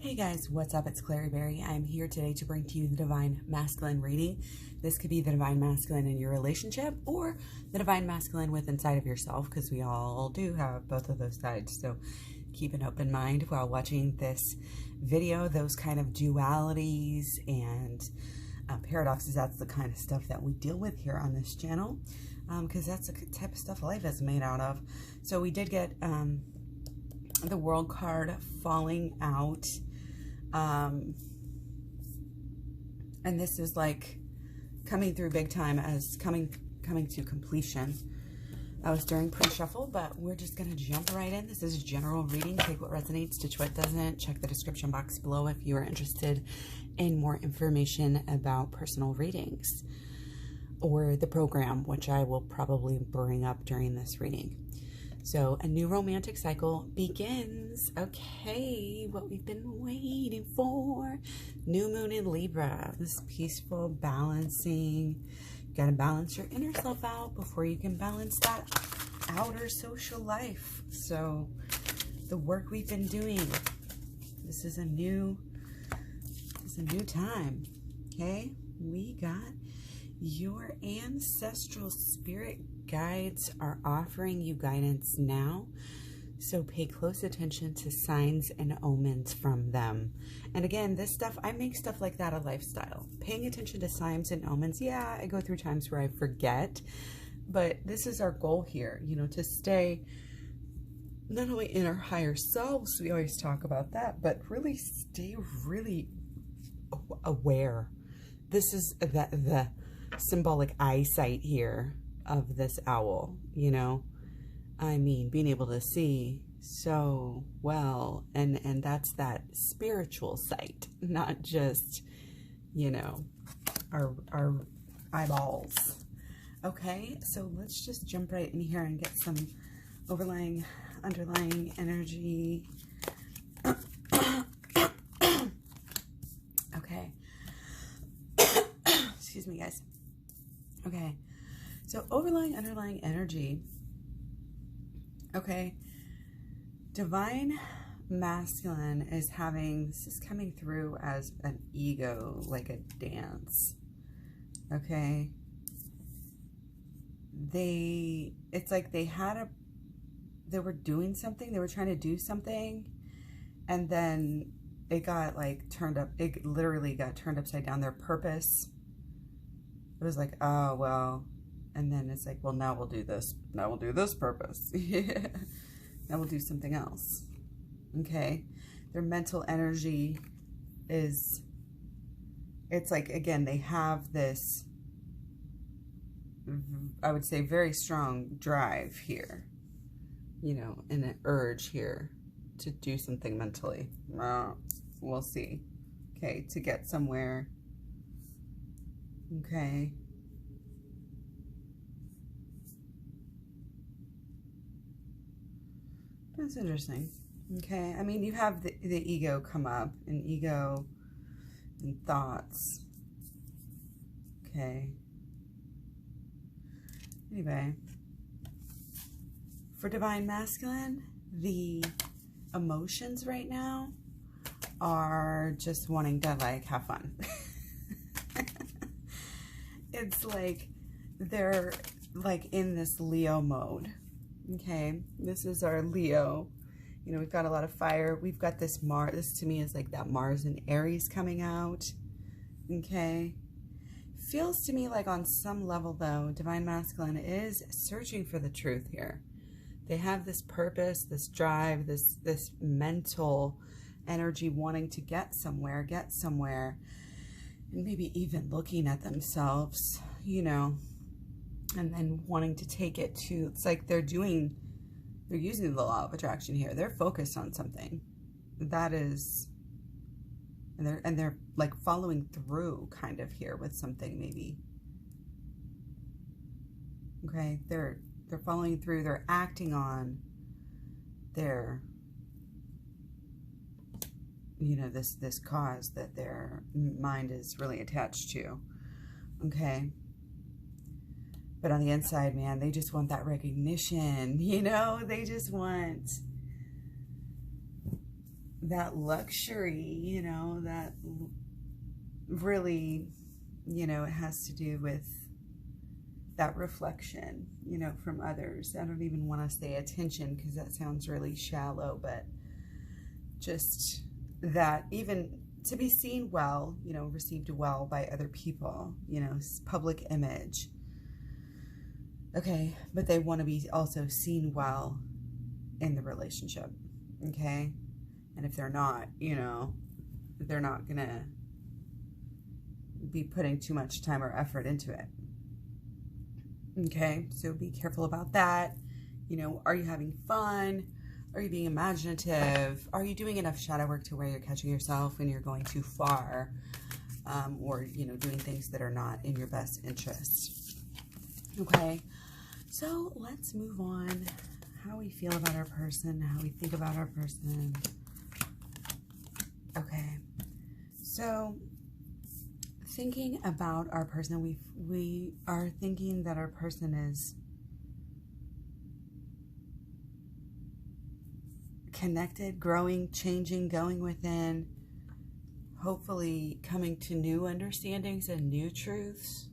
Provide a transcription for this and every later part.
Hey guys, what's up? It's Klaireeberry. I'm here today to bring to you the Divine Masculine reading. This could be the Divine Masculine in your relationship or the Divine Masculine with inside of yourself, because we all do have both of those sides. So keep an open mind while watching this video. Those kind of dualities and paradoxes, that's the kind of stuff that we deal with here on this channel, because that's the type of stuff life is made out of. So we did get the World card falling out. And this is like coming through big time as coming to completion. That was during pre-shuffle, but we're just going to jump right in. This is a general reading. Take what resonates, ditch what doesn't. Check the description box below if you are interested in more information about personal readings or the program, which I will probably bring up during this reading. So a new romantic cycle begins. Okay, what we've been waiting for. New moon in Libra. This peaceful balancing. You got to balance your inner self out before you can balance that outer social life. So the work we've been doing. This is a new time. Okay, we got your ancestral spirit guides are offering you guidance now, so pay close attention to signs and omens from them. And again, this stuff, I make stuff like that a lifestyle. Paying attention to signs and omens. Yeah, I go through times where I forget, but this is our goal here, you know, to stay not only in our higher selves, we always talk about that, but really stay really aware. This is the symbolic eyesight here of this owl, you know, I mean, being able to see so well, and that's that spiritual sight, not just, you know, our eyeballs. Okay, so let's just jump right in here and get some underlying energy. Okay. Excuse me, guys. Okay, so underlying energy. Okay, Divine Masculine is this is coming through as an ego, like a dance. Okay, it's like they were doing something, they were trying to do something, and then it got like turned up, it literally got turned upside down, their purpose. It was like, oh, well, and then it's like, well, now we'll do this. Now we'll do this purpose. Yeah. Now we'll do something else. Okay. Their mental energy it's like, again, they have this, I would say, very strong drive here, you know, and an urge here to do something mentally. We'll see. Okay. To get somewhere. Okay. That's interesting. Okay. I mean, you have the ego come up, and ego and thoughts. Okay. Anyway, for Divine Masculine, the emotions right now are just wanting to like have fun. It's like they're like in this Leo mode. Okay, this is our Leo. You know, we've got a lot of fire. We've got this Mars. This to me is like that Mars and Aries coming out. Okay, feels to me like on some level though, Divine Masculine is searching for the truth here. They have this purpose, this drive, this mental energy wanting to get somewhere, and maybe even looking at themselves, you know, and then wanting to take it to, it's like they're using the law of attraction here. They're focused on something that is, and they're like following through kind of here with something maybe. Okay, they're following through, they're acting on their, you know, this cause that their mind is really attached to. Okay. But on the inside, man, they just want that recognition, you know? They just want that luxury, you know, that really, you know, it has to do with that reflection, you know, from others. I don't even want to say attention because that sounds really shallow, but just that even to be seen well, you know, received well by other people, you know, public image. Okay, but they want to be also seen well in the relationship, okay? And if they're not, you know, they're not gonna be putting too much time or effort into it. Okay, so be careful about that. You know, are you having fun? Are you being imaginative? Are you doing enough shadow work to where you're catching yourself when you're going too far? Or, you know, doing things that are not in your best interest. Okay, so let's move on. How we feel about our person, how we think about our person. Okay, so thinking about our person, we are thinking that our person is connected, growing, changing, going within, hopefully coming to new understandings and new truths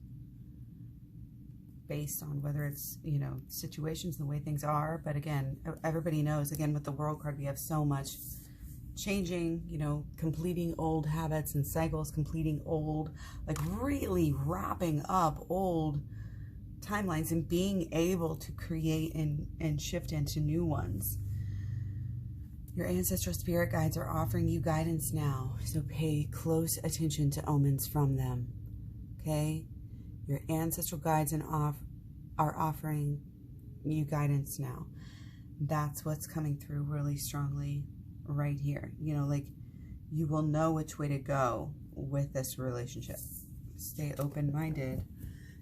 based on whether it's, you know, situations, the way things are. But again, everybody knows, again, with the World card, we have so much changing, you know, completing old habits and cycles, completing old, like really wrapping up old timelines and being able to create and shift into new ones. Your ancestral spirit guides are offering you guidance now, so pay close attention to omens from them, okay? Your ancestral guides are offering you guidance now. That's what's coming through really strongly right here. You know, like you will know which way to go with this relationship. Stay open-minded.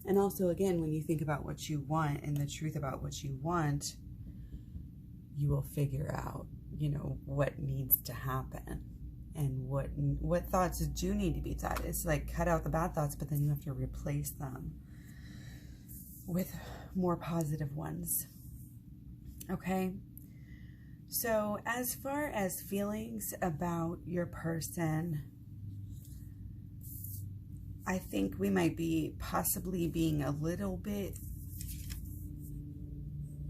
And also, again, when you think about what you want and the truth about what you want, you will figure out, you know, what needs to happen and what thoughts do need to be thought. It's like cut out the bad thoughts, but then you have to replace them with more positive ones. Okay? So as far as feelings about your person, I think we might be possibly being a little bit,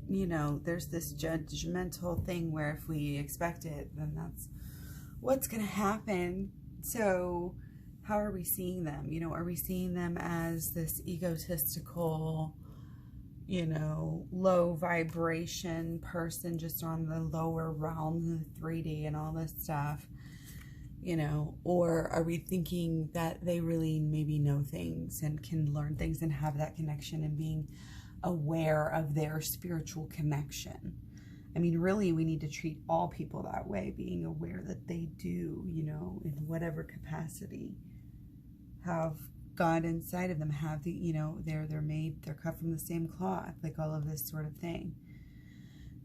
you know, there's this judgmental thing where if we expect it, then that's what's going to happen. So how are we seeing them? You know, are we seeing them as this egotistical, you know, low vibration person just on the lower realm, the 3D and all this stuff, you know, or are we thinking that they really maybe know things and can learn things and have that connection and being aware of their spiritual connection? I mean, really, we need to treat all people that way, being aware that they do, you know, in whatever capacity, have God inside of them, have the, you know, they're made, they're cut from the same cloth, like all of this sort of thing.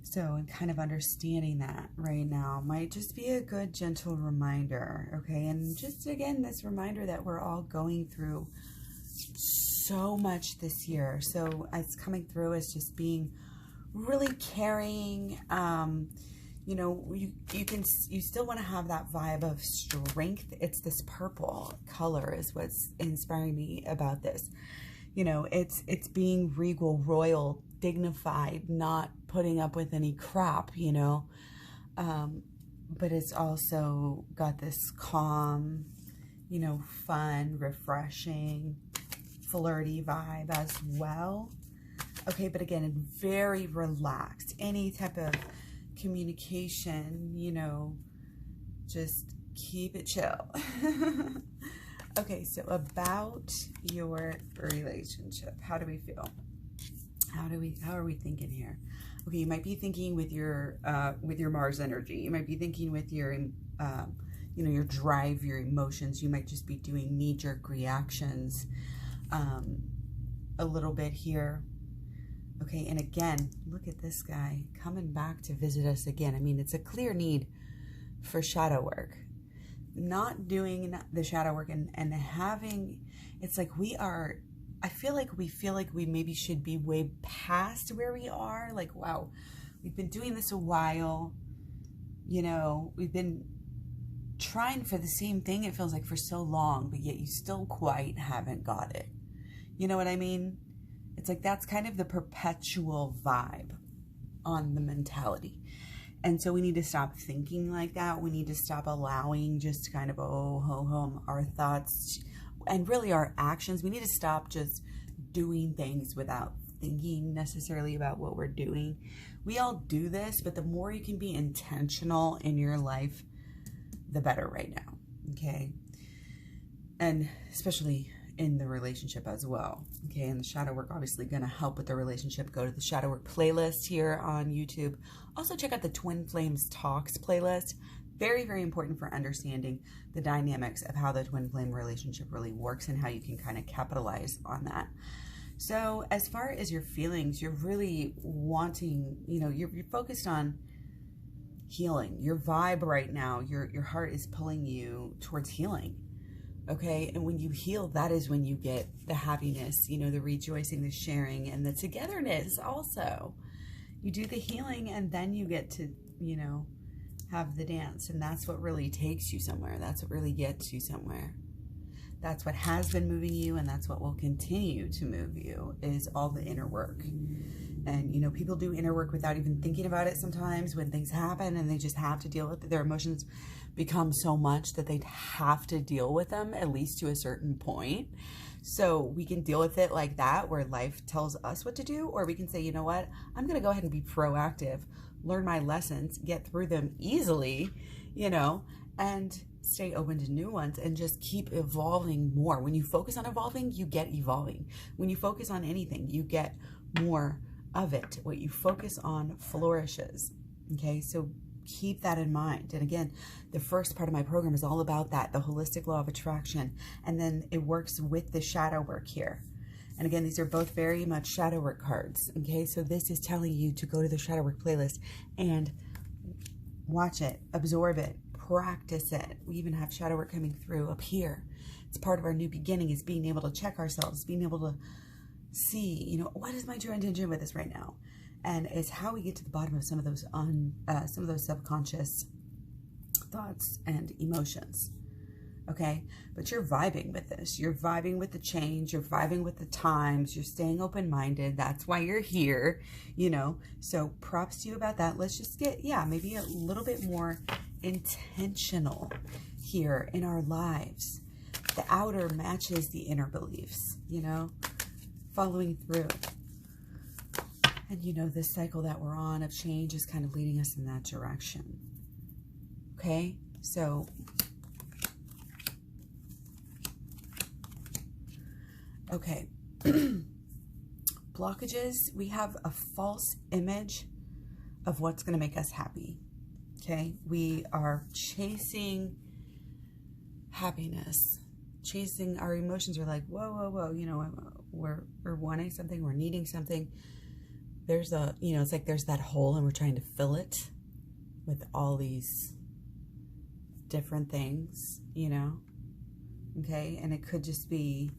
So, and kind of understanding that right now might just be a good, gentle reminder, okay? And just, again, this reminder that we're all going through so much this year. So it's coming through as just being really caring. You know, you still want to have that vibe of strength. It's this purple color is what's inspiring me about this. You know, it's being regal, royal, dignified, not putting up with any crap, you know. But it's also got this calm, you know, fun, refreshing, flirty vibe as well. Okay, but again, very relaxed. Any type of communication, you know, just keep it chill. Okay, so about your relationship, how do we feel? How are we thinking here? Okay, you might be thinking with your Mars energy. You might be thinking with your you know, your drive, your emotions. You might just be doing knee-jerk reactions a little bit here. Okay, and again, look at this guy coming back to visit us again. I mean, it's a clear need for shadow work. Not doing the shadow work and having, it's like I feel like we maybe should be way past where we are. Like, wow, we've been doing this a while. You know, we've been trying for the same thing, it feels like, for so long, but yet you still quite haven't got it. You know what I mean? It's like that's kind of the perpetual vibe on the mentality. And so we need to stop thinking like that. We need to stop allowing just kind of, our thoughts and really our actions. We need to stop just doing things without thinking necessarily about what we're doing. We all do this, but the more you can be intentional in your life, the better right now, okay? And especially in the relationship as well, okay? And the shadow work obviously going to help with the relationship. Go to the shadow work playlist here on YouTube. Also check out the Twin Flames Talks playlist. Very, very important for understanding the dynamics of how the twin flame relationship really works and how you can kind of capitalize on that. So as far as your feelings, you're really wanting, you're focused on healing. Your vibe right now, your heart is pulling you towards healing. Okay, and when you heal, that is when you get the happiness, the rejoicing, the sharing, and the togetherness also. You do the healing, and then you get to, have the dance, and that's what really takes you somewhere. That's what really gets you somewhere. That's what has been moving you, and that's what will continue to move you, is all the inner work. And, people do inner work without even thinking about it sometimes when things happen, and they just have to deal with it. Their emotions become so much that they'd have to deal with them, at least to a certain point. So we can deal with it like that, where life tells us what to do, or we can say, you know what, I'm going to go ahead and be proactive, learn my lessons, get through them easily, and stay open to new ones and just keep evolving more. When you focus on evolving, you get evolving. When you focus on anything, you get more of it. What you focus on flourishes. Okay, so keep that in mind. And again, the first part of my program is all about that, the holistic law of attraction. And then it works with the shadow work here. And again, these are both very much shadow work cards. Okay, so this is telling you to go to the shadow work playlist and watch it, absorb it, practice it. We even have shadow work coming through up here. It's part of our new beginning, is being able to check ourselves, being able to see, what is my true intention with this right now? And it's how we get to the bottom of some of those subconscious thoughts and emotions. Okay, but you're vibing with this. You're vibing with the change. You're vibing with the times. You're staying open-minded. That's why you're here, So props to you about that. Let's just get, maybe a little bit more intentional here in our lives. The outer matches the inner beliefs, following through. And this cycle that we're on of change is kind of leading us in that direction. Okay, so blockages, we have a false image of what's going to make us happy. Okay, we are chasing happiness, chasing our emotions. Are like, whoa, we're wanting something, we're needing something. There's a, it's like there's that hole and we're trying to fill it with all these different things, okay? And it could just be,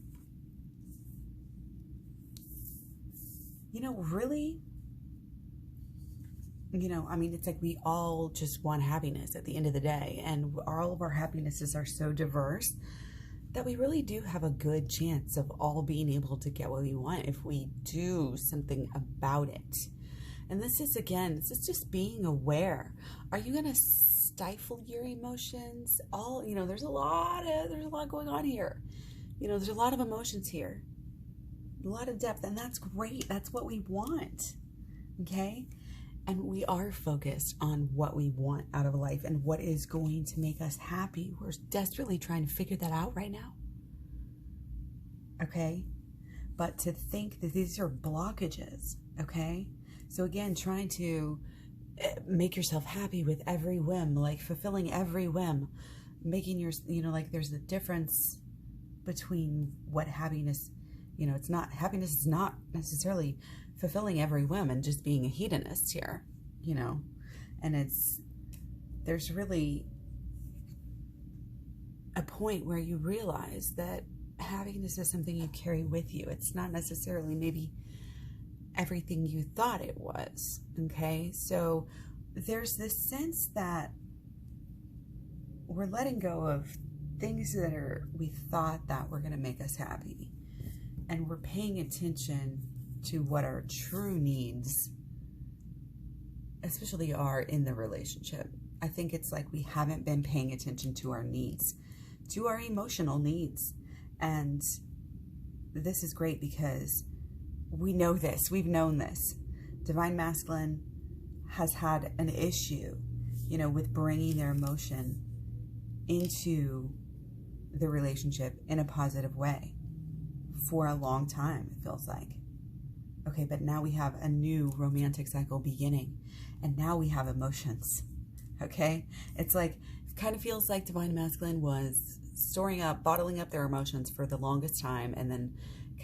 really, it's like we all just want happiness at the end of the day, and all of our happinesses are so diverse that we really do have a good chance of all being able to get what we want if we do something about it. And this is just being aware. Are you going to stifle your emotions? There's a lot going on here. There's a lot of emotions here, a lot of depth, and that's great. That's what we want. Okay. And we are focused on what we want out of life and what is going to make us happy. We're desperately trying to figure that out right now. Okay? But to think that these are blockages, okay? So again, trying to make yourself happy with every whim, like fulfilling every whim, making your, there's a difference between what happiness, happiness is not necessarily fulfilling every whim and just being a hedonist here, and there's really a point where you realize that happiness is something you carry with you. It's not necessarily maybe everything you thought it was, okay? So there's this sense that we're letting go of things that we thought that were going to make us happy. And we're paying attention to what our true needs, especially are in the relationship. I think it's like we haven't been paying attention to our needs, to our emotional needs. And this is great because we know this, we've known this. Divine Masculine has had an issue, with bringing their emotion into the relationship in a positive way for a long time, it feels like. Okay, but now we have a new romantic cycle beginning, and now we have emotions. Okay, it kind of feels like Divine Masculine was storing up, bottling up their emotions for the longest time, and then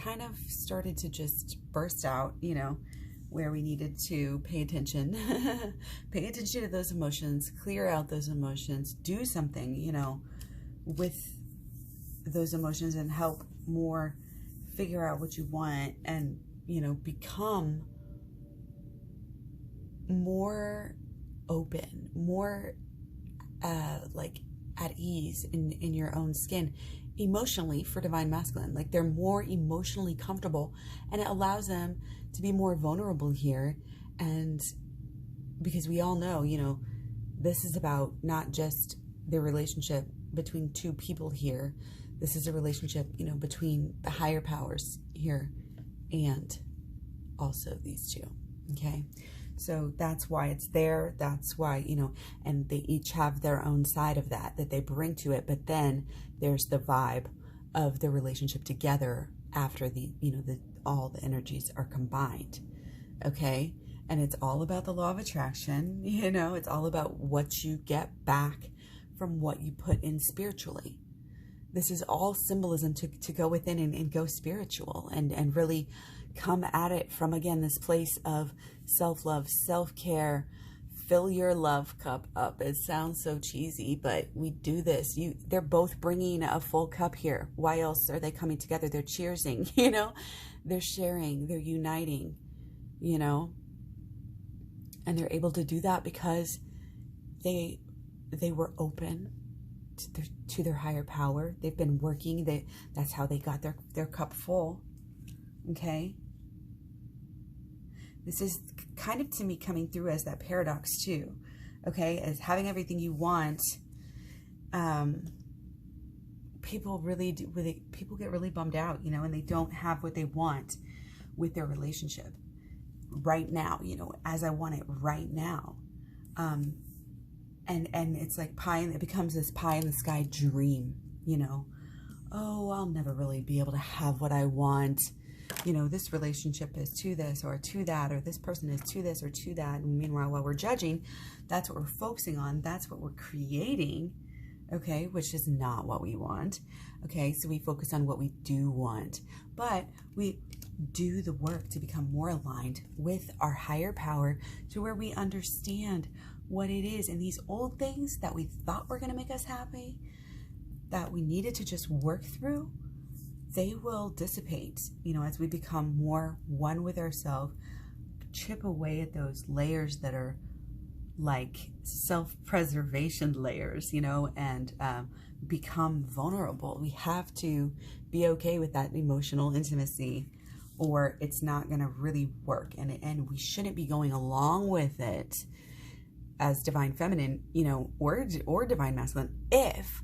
kind of started to just burst out, where we needed to pay attention, pay attention to those emotions, clear out those emotions, do something, with those emotions and help more figure out what you want and, become more open, more at ease in your own skin emotionally for Divine Masculine. Like they're more emotionally comfortable, and it allows them to be more vulnerable here. And because we all know, this is about not just the relationship between two people here. This is a relationship, between the higher powers here and also these two. Okay. So that's why it's there. That's why, and they each have their own side of that they bring to it. But then there's the vibe of the relationship together after all the energies are combined. Okay. And it's all about the law of attraction. It's all about what you get back from what you put in spiritually. This is all symbolism to go within and go spiritual and really come at it from, again, this place of self-love, self-care. Fill your love cup up. It sounds so cheesy, but we do this. They're both bringing a full cup here. Why else are they coming together? They're cheersing, they're sharing, they're uniting, and they're able to do that because they were open to their higher power. They've been working. That's how they got their cup full. Okay. This is kind of, to me, coming through as that paradox too. Okay. As having everything you want. People really do, people get really bummed out, and they don't have what they want with their relationship right now, as I want it right now. And it's like it becomes this pie in the sky dream, oh, I'll never really be able to have what I want. This relationship is to this or to that, or this person is to this or to that. And meanwhile, while we're judging, that's what we're focusing on. That's what we're creating. Okay. Which is not what we want. Okay. So we focus on what we do want, but we do the work to become more aligned with our higher power to where we understand what it is. And these old things that we thought were going to make us happy, that we needed to just work through, they will dissipate, as we become more one with ourselves, chip away at those layers that are like self-preservation layers, and become vulnerable. We have to be okay with that emotional intimacy, or it's not going to really work. And we shouldn't be going along with it as Divine Feminine, or Divine Masculine, if,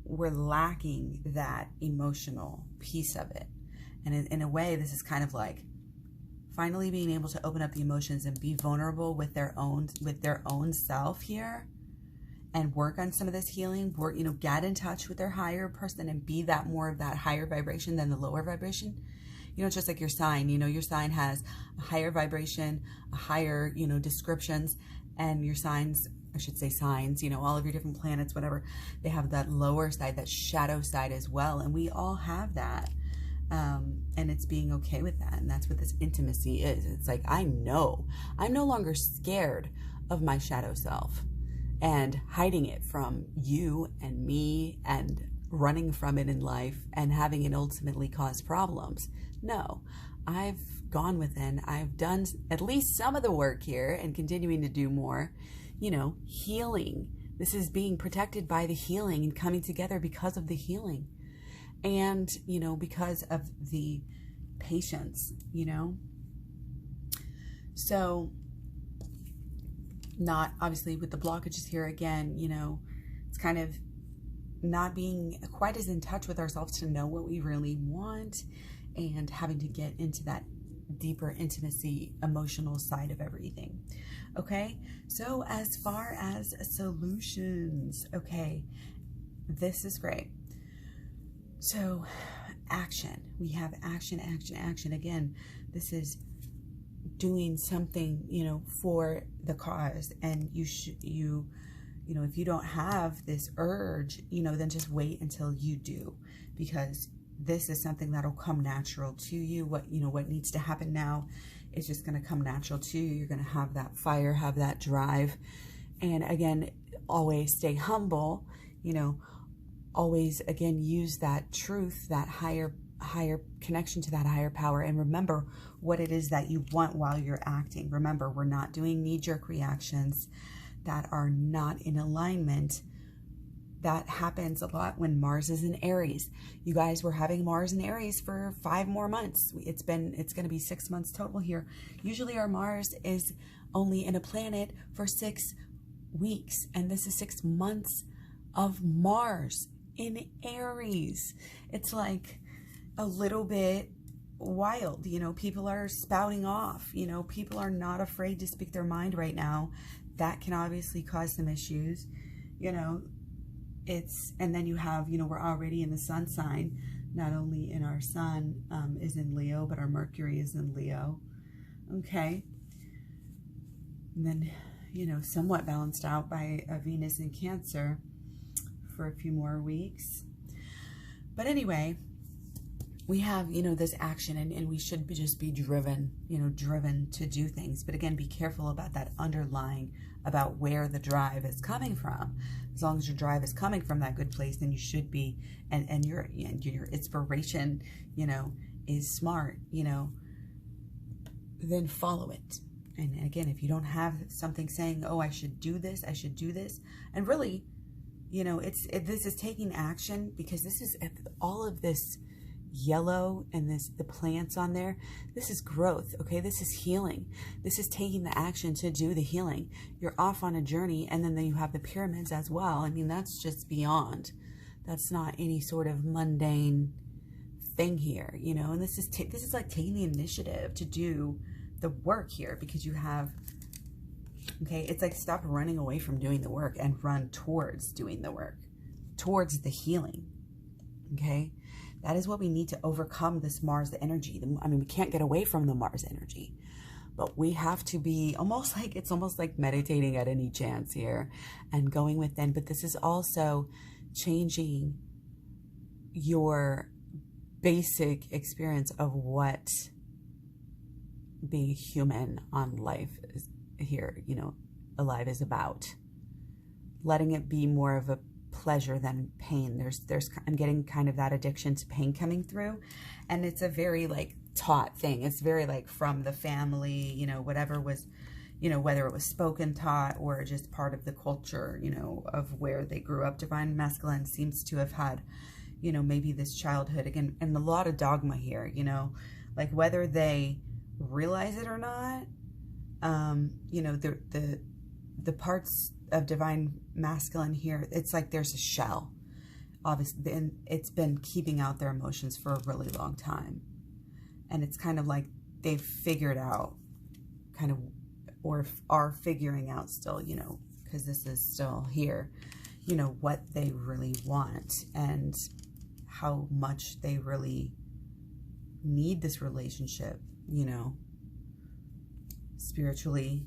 we're lacking that emotional piece of it. And in a way, this is kind of like finally being able to open up the emotions and be vulnerable with their own self here, and work on some of this healing, work, get in touch with their higher person and be that more of that higher vibration than the lower vibration. It's just like your sign, your sign has a higher vibration, a higher, descriptions, and your signs, I should say signs, all of your different planets, whatever, they have that lower side, that shadow side as well. And we all have that. And it's being okay with that. And that's what this intimacy is. It's like, I know I'm no longer scared of my shadow self and hiding it from you and me and running from it in life and having it ultimately cause problems. No, I've gone within. I've done at least some of the work here and continuing to do more, healing This is being protected by the healing and coming together because of the healing. And, you know, because of the patience, you know. So, not obviously with the blockages here again, you know, it's kind of not being quite as in touch with ourselves to know what we really want, and having to get into that deeper intimacy, emotional side of everything. Okay, so as far as solutions, okay, this is great. So action, we have action, action, action. Again, this is doing something, you know, for the cause. And you know, if you don't have this urge, you know, then just wait until you do, because this is something that'll come natural to you. What, you know, what needs to happen now is just going to come natural to you. You're going to have that fire, have that drive. And again, always stay humble, you know, always, again, use that truth, that higher connection to that higher power, and remember what it is that you want while you're acting. Remember, we're not doing knee-jerk reactions that are not in alignment. That happens a lot when Mars is in Aries. You guys, we're having Mars in Aries for 5 more months. It's going to be 6 months total here. Usually our Mars is only in a planet for 6 weeks, and this is 6 months of Mars in Aries. It's like a little bit wild, you know. People are spouting off, you know. People are not afraid to speak their mind right now. That can obviously cause some issues, you know. And then you have, you know, we're already in the sun sign. Not only in our sun is in Leo, but our Mercury is in Leo. Okay. And then, you know, somewhat balanced out by a Venus in Cancer for a few more weeks. But anyway, we have, you know, this action, and we should just be driven, you know, driven to do things. But again, be careful about that underlying, about where the drive is coming from. As long as your drive is coming from that good place, then you should be, and your inspiration, you know, is smart, you know, then follow it. And again, if you don't have something saying, oh, I should do this, and really, you know, this is taking action, because this is all of this yellow and the plants on there. This is growth. Okay, this is healing. This is taking the action to do the healing. You're off on a journey, and then you have the pyramids as well. I mean, that's just beyond. That's not any sort of mundane thing here, you know. And this is like taking the initiative to do the work here, because you have, okay, it's like stop running away from doing the work and run towards doing the work, towards the healing. Okay, that is what we need to overcome this Mars energy. I mean, we can't get away from the Mars energy, but we have to be almost like meditating at any chance here and going within. But this is also changing your basic experience of what being human on life is here, you know, alive is about. Letting it be more of a pleasure than pain. I'm getting kind of that addiction to pain coming through, and it's a very like taught thing. It's very like from the family, you know, whatever was, you know, whether it was spoken, taught, or just part of the culture, you know, of where they grew up. Divine masculine seems to have had, you know, maybe this childhood again, and a lot of dogma here, you know, like whether they realize it or not, you know, the parts of divine masculine here, it's like there's a shell, obviously, and it's been keeping out their emotions for a really long time, and it's kind of like they've figured out kind of, or are figuring out still, you know, because this is still here, you know, what they really want and how much they really need this relationship, you know, spiritually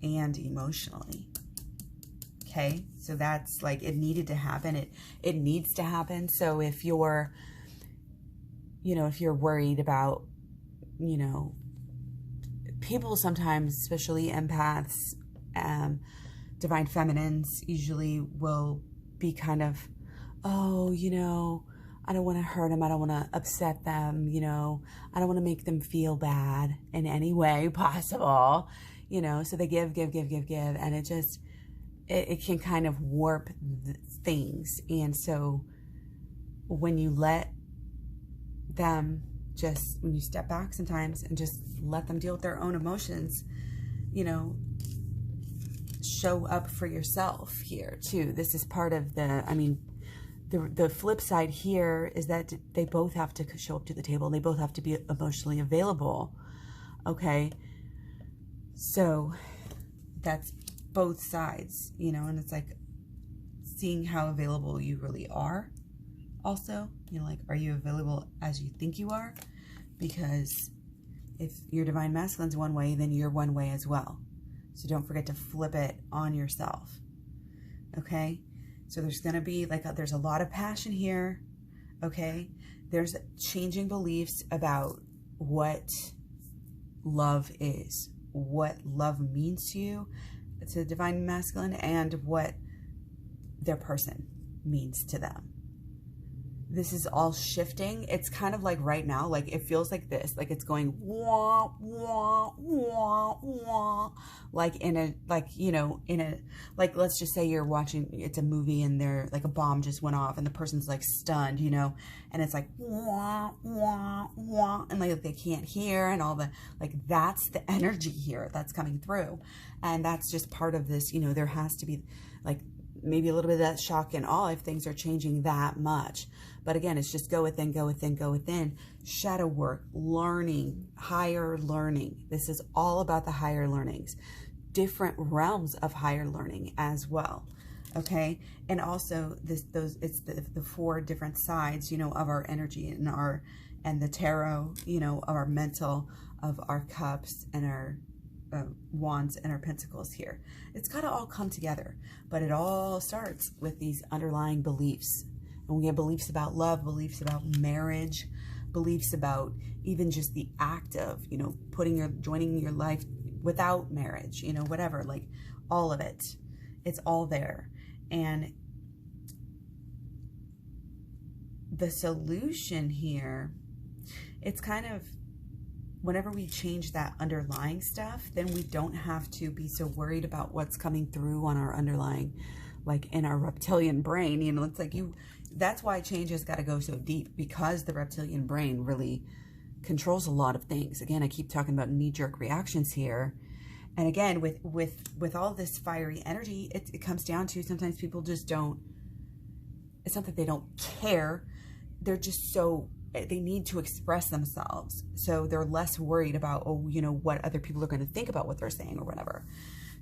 and emotionally. Okay, so that's like, it needed to happen. It needs to happen. So if you're, you know, if you're worried about, you know, people sometimes, especially empaths, divine feminines usually will be kind of, oh, you know, I don't want to hurt them. I don't want to upset them. You know, I don't want to make them feel bad in any way possible, you know, so they give. And it can kind of warp things. And so when you let them when you step back sometimes and just let them deal with their own emotions, you know, show up for yourself here too. This is part of the flip side here is that they both have to show up to the table and they both have to be emotionally available. Okay. So that's both sides, you know, and it's like seeing how available you really are. Also, you know, like, are you available as you think you are? Because if your divine masculine's one way, then you're one way as well. So don't forget to flip it on yourself. Okay? So there's going to be there's a lot of passion here. Okay? There's changing beliefs about what love is, what love means to you, to the divine masculine, and what their person means to them. This is all shifting. It's kind of like right now, like it feels like this, like it's going wah, wah, wah, wah, like in a, like, you know, in a, like, let's just say you're watching, it's a movie and they're like a bomb just went off and the person's like stunned, you know, and it's like wah, wah, wah, and like they can't hear and all the, like, that's the energy here that's coming through. And that's just part of this, you know, there has to be like maybe a little bit of that shock and awe if things are changing that much. But again, it's just go within, go within, go within. Shadow work, learning, higher learning. This is all about the higher learnings, different realms of higher learning as well. Okay. And also it's the 4 different sides, you know, of our energy and the tarot, you know, of our mental, of our cups and our wands and our pentacles here. It's got to all come together, but it all starts with these underlying beliefs. And we have beliefs about love, beliefs about marriage, beliefs about even just the act of, you know, joining your life without marriage, you know, whatever, like all of it. It's all there. And the solution here, it's kind of, whenever we change that underlying stuff, then we don't have to be so worried about what's coming through on our underlying, like in our reptilian brain, you know, it's like that's why change has got to go so deep, because the reptilian brain really controls a lot of things. Again, I keep talking about knee-jerk reactions here. And again, with all this fiery energy, it comes down to sometimes people just don't, it's not that they don't care. They're just they need to express themselves. So they're less worried about, oh, you know, what other people are going to think about what they're saying or whatever.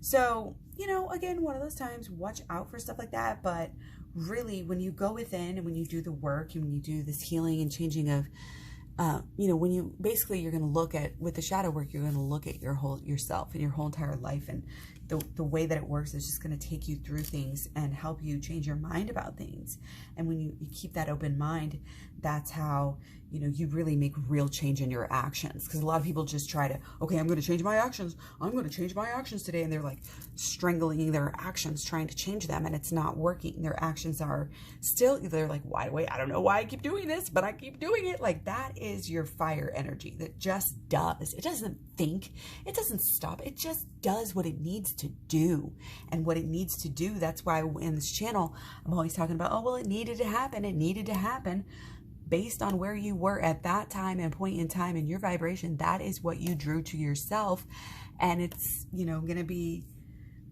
So, you know, again, one of those times, watch out for stuff like that. But really, when you go within and when you do the work and when you do this healing and changing of, you know, when you basically, you're going to look at, with the shadow work, you're going to look at yourself and your whole entire life. And the way that it works is just going to take you through things and help you change your mind about things. And when you keep that open mind, that's how, you know, you really make real change in your actions. Because a lot of people just try to, okay, I'm going to change my actions. I'm going to change my actions today. And they're like strangling their actions, trying to change them. And it's not working. Their actions are still, they're like, wait, I don't know why I keep doing this, but I keep doing it. Like, that is your fire energy that just does. It doesn't think. It doesn't stop. It just does what it needs to do. And what it needs to do, that's why in this channel, I'm always talking about, oh, well, it needed to happen. It needed to happen. Based on where you were at that time and point in time in your vibration, that is what you drew to yourself. And it's, you know, going to be,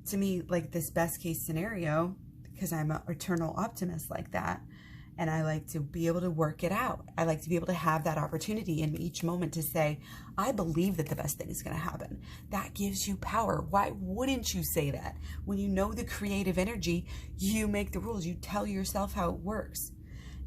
to me, like this best case scenario, because I'm an eternal optimist like that. And I like to be able to work it out. I like to be able to have that opportunity in each moment to say, I believe that the best thing is going to happen. That gives you power. Why wouldn't you say that? When you know the creative energy, you make the rules. You tell yourself how it works.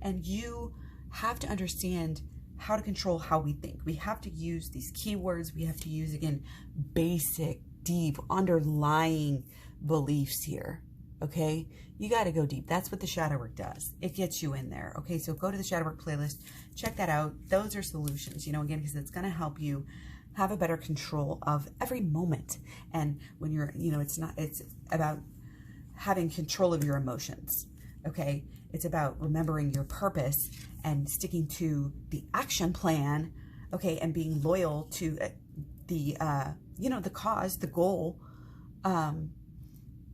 And you have to understand how to control how we think. We have to use these keywords. We have to use, again, basic, deep, underlying beliefs here. Okay, you got to go deep. That's what the shadow work does. It gets you in there. Okay, so go to the shadow work playlist, check that out. Those are solutions, you know, again, because it's going to help you have a better control of every moment. And when you're, you know, it's about having control of your emotions. Okay, it's about remembering your purpose and sticking to the action plan. Okay, and being loyal to the, you know, the cause, the goal,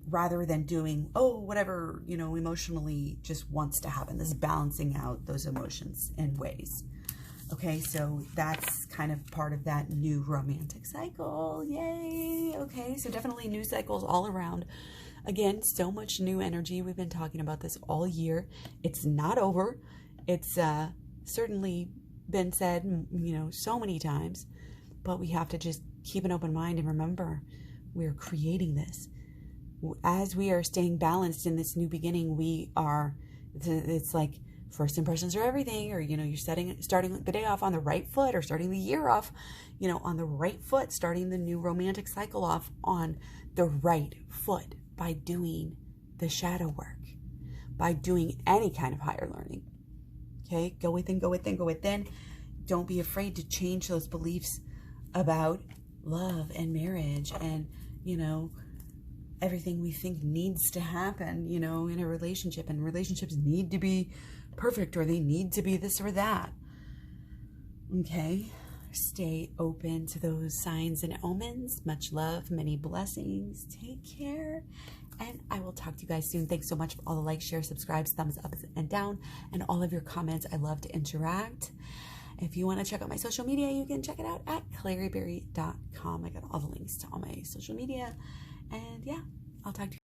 rather than doing, oh, whatever, you know, emotionally just wants to happen, this balancing out those emotions in ways. Okay, so that's kind of part of that new romantic cycle. Yay. Okay, so definitely new cycles all around. Again, so much new energy. We've been talking about this all year. It's not over. It's certainly been said, you know, so many times, but we have to just keep an open mind and remember we're creating this. As we are staying balanced in this new beginning, we are, it's like first impressions are everything, or, you know, you're starting the day off on the right foot, or starting the year off, you know, on the right foot, starting the new romantic cycle off on the right foot by doing the shadow work, by doing any kind of higher learning. Okay, go within, go within, go within. Don't be afraid to change those beliefs about love and marriage and, you know, everything we think needs to happen, you know, in a relationship, and relationships need to be perfect, or they need to be this or that. Okay, stay open to those signs and omens. Much love, many blessings. Take care, and I will talk to you guys soon. Thanks so much for all the likes, shares, subscribes, thumbs up and down, and all of your comments. I love to interact. If you want to check out my social media, you can check it out at Klaireeberry.com. I got all the links to all my social media. And yeah, I'll talk to you.